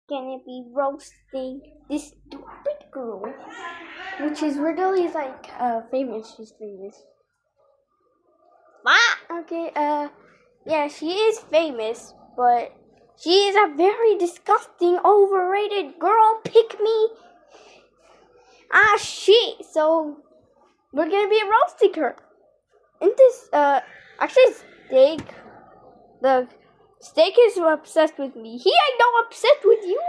gonna be roasting this stupid girl, which is really like famous. She's famous. Okay, yeah, she is famous, but she is a very disgusting, overrated girl. Pick me. Shit. So we're gonna be roasting her. In this, actually, Steak. The Steak is obsessed with me. He ain't no obsessed with you.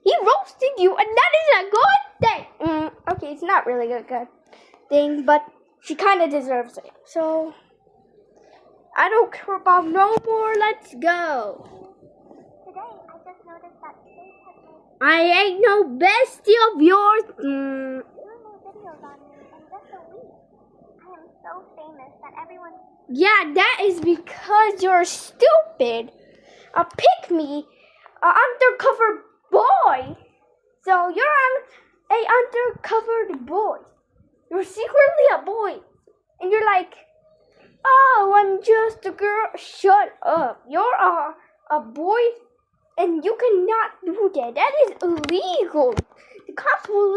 He roasted you, and that is a good thing. Okay, it's not really a good thing, but she kind of deserves it. So I don't care about no more. Let's go. Today, I just noticed that Steak has made I ain't no bestie of yours. 2 new videos on me in just a week. I am so famous that everyone... Yeah, that is because you're stupid. A pick me, a undercover boy. So you're a undercover boy. You're secretly a boy, and you're like, oh, I'm just a girl. Shut up. You're a boy, and you cannot do that. That is illegal. The cops will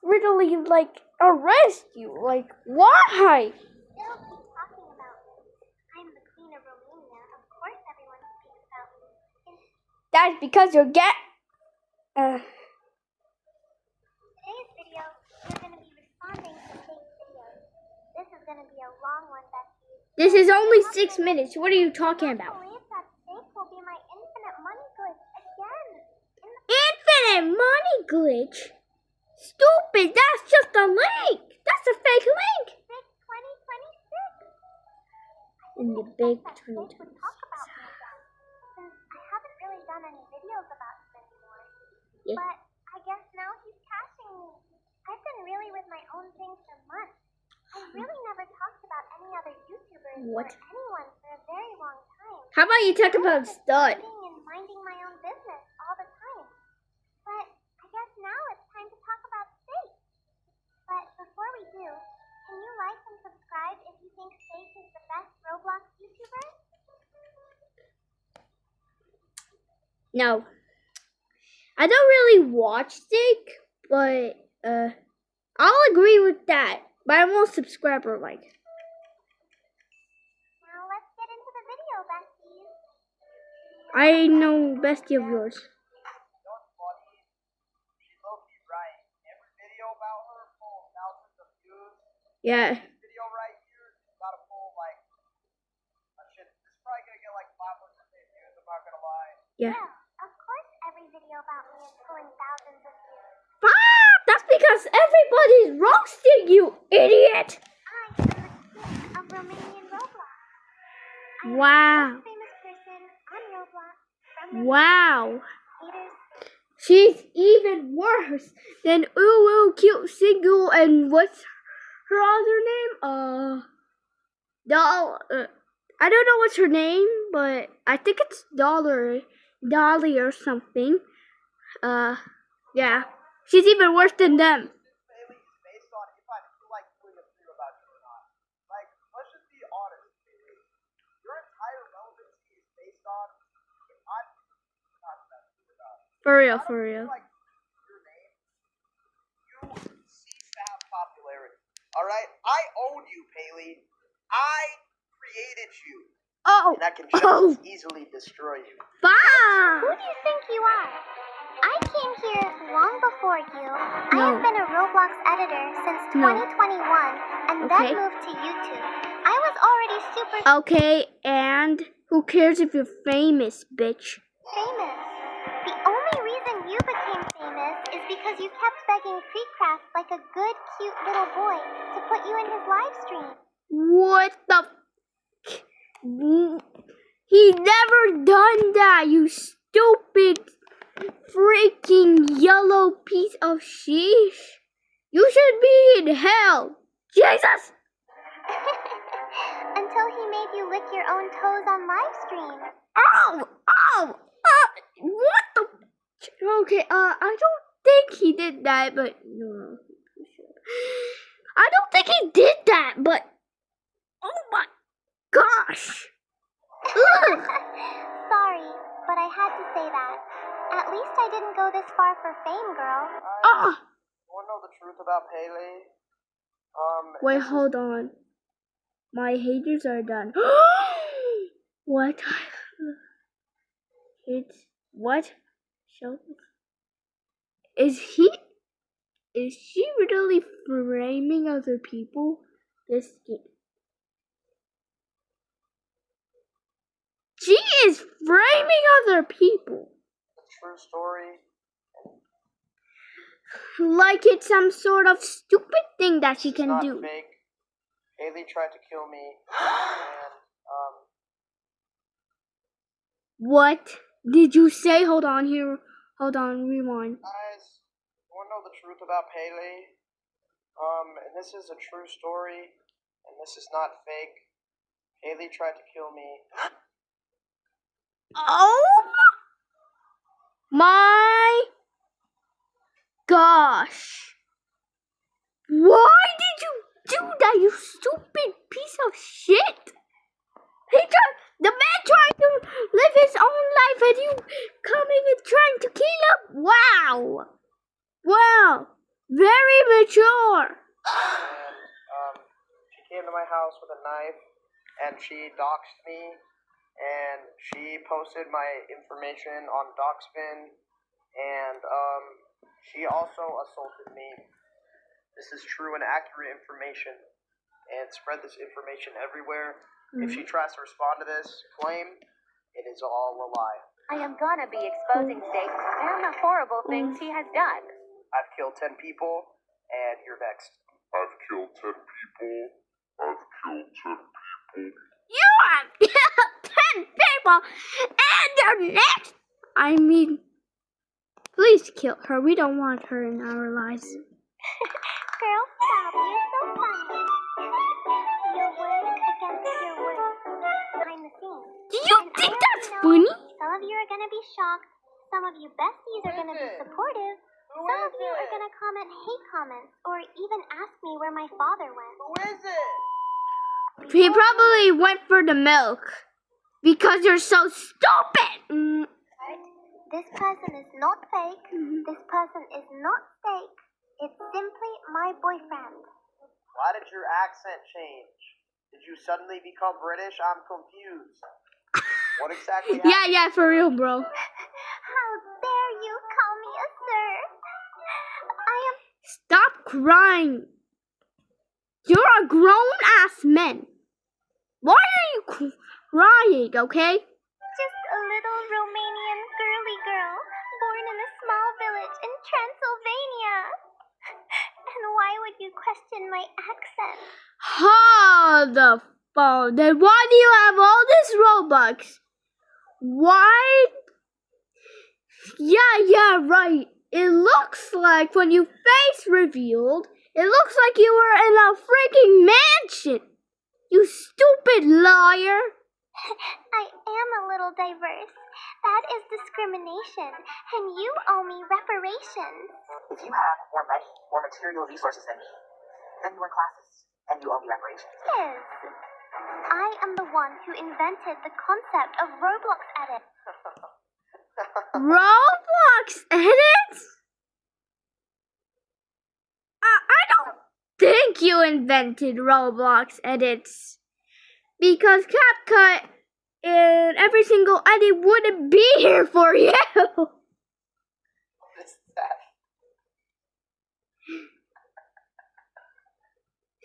literally like arrest you. Like, why? They'll keep talking about me. I'm the queen of Romania. Of course everyone speaks about me. That's because you're Today's video, we're going to be responding to Steak's videos. This is going to be a long one, besties. This is only 6 minutes. What are you talking I about? believe that Steak will be my infinite money glitch again. Infinite money glitch? Stupid, that's just a link. That's a fake link. Big 2026. In the big That Steak would talk about me again, since I haven't really done any videos about him anymore. Yeah. But I guess now he's cashing me. I've been really with my own thing for months. I really never talked about any other YouTubers What? or anyone for a very long time. How about you talk about Just stud? eating and minding my own business all the time. But I guess now it's time to talk about Steak. But before we do, can you like and subscribe if you think Steak is the best Roblox YouTuber? No. I don't really watch Steak, but I'll agree with that. But I won't subscribe or like. Now let's get into the video, besties. I know bestie of yours. Yeah. Video right here is about to pull like shit. This is probably gonna get like 500 views. I'm not gonna lie. Yeah. Well, of course every video about me is pulling thousands of views. That's because everybody's roasting you, idiot. I am the king of Romanian Roblox. I am Wow. the most famous person on Roblox from Wow. haters. She's even worse than Ooh Cute Single and what's her other name? I don't know what's her name, but I think it's Dolly or something. Yeah. She's even worse than them. Payleey is based on if I feel like doing a video about you or not. Like, let's just be honest, Payleey. Your entire relevancy is based on if I'm not about you or not. For real, I don't for feel real. like your name, you cease to have popularity. Alright? I own you, Payleey. I created you. Oh, And I can just easily destroy you. Who bah! do you think you are? I came here long before you. I No. have been a Roblox editor since No. 2021 and Okay. then moved to YouTube. I was already super Okay, and who cares if you're famous, bitch? famous. The only reason you became famous is because you kept begging Creekcraft like a good, cute little boy to put you in his live stream. What the He never done that, you stupid freaking yellow piece of sheesh. You should be in hell. Jesus! Until he made you lick your own toes on live stream. What the? Okay, I don't think he did that, but no. I don't think he did that, but oh my gosh. Ugh. Sorry, but I had to say that. At least I didn't go this far for fame, girl. Ah! You wanna know the truth about Payleey? Wait, hold on. My haters are done. What? It's what? Show. Is she really framing other people? This kid. She is framing other people. A true story. Like it's some sort of stupid thing that she It's can not do. fake. Payleey tried to kill me, and What did you say? Hold on here. Hold on, rewind. guys, you wanna know the truth about Payleey? And this is a true story, and this is not fake. Payleey tried to kill me. Oh my gosh. Why did you do that, you stupid piece of shit? The man trying to live his own life and you coming and trying to kill him? Wow. Wow. Very mature. And she came to my house with a knife, and she doxed me, and she posted my information on Doxbin, and she also assaulted me. This is true and accurate information, and spread this information everywhere. If she tries to respond to this claim, it is all a lie. I am gonna be exposing State and the horrible things he has done. I've killed 10 people, and you're next. I've killed 10 people. I've killed 10 people. You have killed 10 people and you're next. I mean, please kill her. We don't want her in our lives. Girl, stop. You're so funny. Your word against your word. Behind the scenes. Do you And think I that's already know funny? Some of you are gonna be shocked. Some of you besties are gonna be supportive. Some of you are gonna comment hate comments or even ask me where my father went. Who is it? He probably went for the milk because you're so stupid. Right? This person is not fake. This person is not fake. It's simply my boyfriend. Why did your accent change? Did you suddenly become British? I'm confused. What exactly happened? Yeah, for real, bro. How dare you call me a sir? I am Stop crying. You're a grown-ass man. Why are you crying, okay? just a little Romanian girly girl born in a small village in Transylvania. And why would you question my accent? Hold the phone. Then why do you have all this Robux? Why? Yeah, right. It looks like when you face revealed, it looks like you were in a freaking mansion. You stupid liar. I am a little diverse. That is discrimination, and you owe me reparations. If you have more money, more material resources than me, then you are classist, and you owe me reparations. Yes. I am the one who invented the concept of Roblox edit. Roblox edits? I don't think you invented Roblox edits. Because CapCut and every single edit wouldn't be here for you. What is that?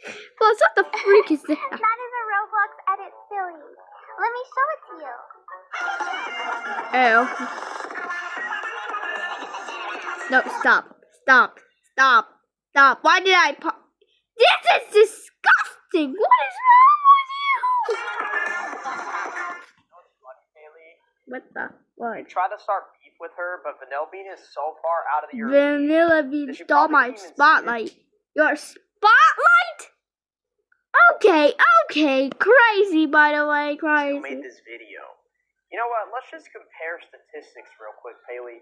Plus, what the freak is that? That is a Roblox edit, silly. Let me show it to you. Oh. No, stop. Why did I pop? This is disgusting. What is wrong with you? What the? What? I tried to start beef with her, but Vanilla Bean is so far out of the Vanilla Bean Did you stole probably my even see it? spotlight. Your spotlight? Okay. Crazy, by the way. Who Crazy. made this video? You know what? Let's just compare statistics real quick, Payleey.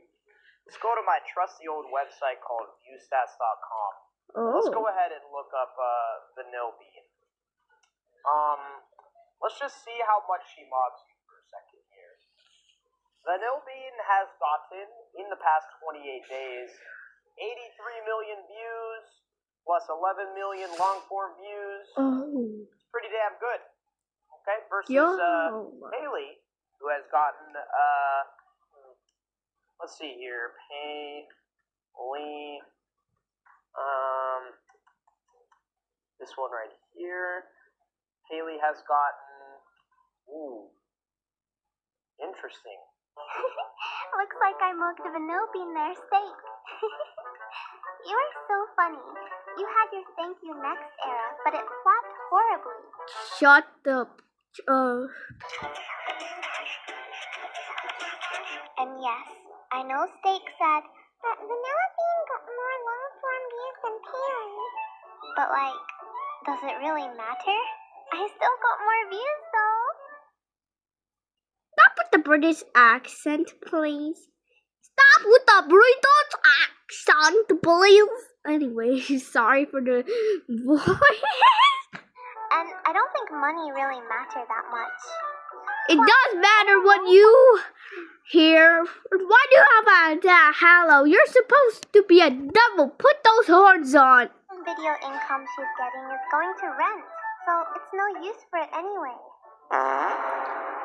Let's go to my trusty old website called viewstats.com. Let's go Oh. ahead and look up Vanilla Bean. Let's just see how much she mobs you for a second here. Vanilla Bean has gotten, in the past 28 days, 83 million views, plus 11 million long-form views. Oh. It's pretty damn good. Okay, versus Yo. Payleey, who has gotten, let's see here, Payleey, this one right here. Payleey has gotten, ooh, interesting. Looks like I mugged a vanilla bean their steak. You are so funny. You had your thank you next era, but it flopped horribly. Shut up. And yes, I know Steak said that vanilla bean got more long-form views than Payleey. But like, does it really matter? I still got more views though. Stop with the British accent, please. Stop with the British accent, please. Anyway, sorry for the voice. And I don't think money really mattered that much. It does matter what you hear. Why do you have a hello? You're supposed to be a devil. Put those horns on. Video income she's getting is going to rent, so it's no use for it anyway.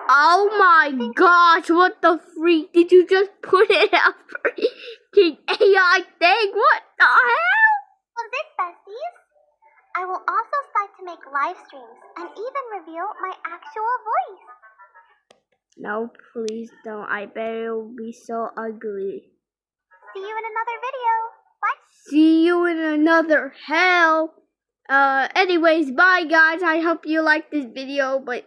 Oh my gosh, what the freak? Did you just put it up freaking AI thing? What the hell? Was it, besties? I will also start to make live streams and even reveal my actual voice. No, please don't. I bet it'll be so ugly. See you in another video. Bye. See you in another hell. Anyways, bye guys. I hope you liked this video, but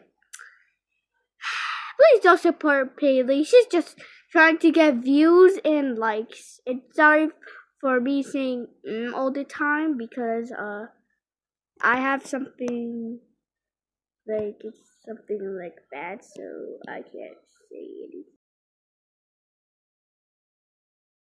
please don't support Payleey. She's just trying to get views and likes. And sorry for me saying all the time because I have something like it's something like bad, so I can't say anything.